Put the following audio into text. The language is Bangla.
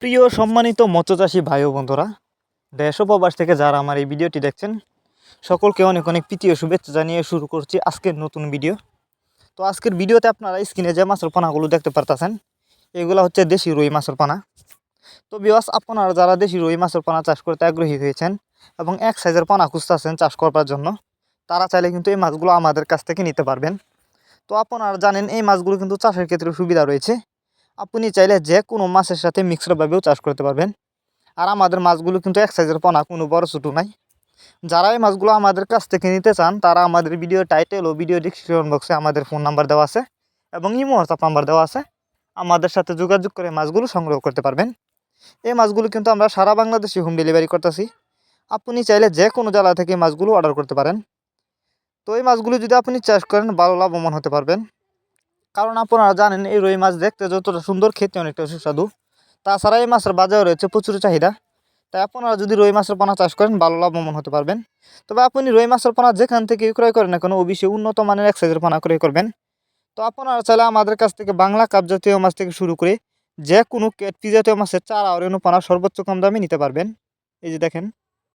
প্রিয় সম্মানিত মৎস্যচাষী ভাই ও বন্ধুরা, দেশ ও প্রবাস থেকে যারা আমার এই ভিডিওটি দেখছেন সকলকে অনেক অনেক প্রীতি ও শুভেচ্ছা জানিয়ে শুরু করছি আজকের নতুন ভিডিও। তো আজকের ভিডিওতে আপনারা স্ক্রিনে যে মাছের পানাগুলো দেখতে পারতেছেন এগুলো হচ্ছে দেশি রুই মাছের পানা। তো ভিউয়ার্স, আপনারা যারা দেশি রুই মাছের পানা চাষ করতে আগ্রহী হয়েছেন এবং এক সাইজের পানা খুঁজতেছেন চাষ করার জন্য, তারা চাইলে কিন্তু এই মাছগুলো আমাদের কাছ থেকে নিতে পারবেন। তো আপনারা জানেন এই মাছগুলো কিন্তু চাষের ক্ষেত্রে সুবিধা রয়েছে। আপনি চাইলে যে কোনো মাছের সাথে মিক্সডভাবেও চাষ করতে পারবেন। আর আমাদের মাছগুলো কিন্তু এক সাইজের পানা, কোনো বড় ছোটো নাই। যারা এই মাছগুলো আমাদের কাছ থেকে নিতে চান তারা আমাদের ভিডিও টাইটেল ও ভিডিও ডিসক্রিপশন বক্সে আমাদের ফোন নাম্বার দেওয়া আছে এবং ইমো হোয়াটসঅ্যাপ নাম্বার দেওয়া আছে। আমাদের সাথে যোগাযোগ করে মাছগুলো সংগ্রহ করতে পারবেন। এই মাছগুলো কিন্তু আমরা সারা বাংলাদেশে হোম ডেলিভারি করতেছি। আপনি চাইলে যে কোনো জেলা থেকে মাছগুলো অর্ডার করতে পারেন। তো এই মাছগুলো যদি আপনি চাষ করেন ভালো লাভবান হতে পারবেন। কারণ আপনারা জানেন এই রুই মাছ দেখতে যতটা সুন্দর, খেতে অনেকটা সুস্বাদু। তাছাড়া এই মাছের বাজারে রয়েছে প্রচুর চাহিদা। তাই আপনারা যদি রুই মাছের পোনা চাষ করেন ভালো লাভবান হতে পারবেন। তবে আপনি রুই মাছের পোনা যেখান থেকে ক্রয় করেন না কেন অবশ্যই উন্নত মানের এক সাইজের পোনা ক্রয় করবেন। তো আপনারা চাইলে আমাদের কাছ থেকে বাংলা কাপ জাতীয় মাছ থেকে শুরু করে যে কোনো ক্যাটফিশ জাতীয় মাছের চারা আর পোনা সর্বোচ্চ কম দামে নিতে পারবেন। এই যে দেখেন,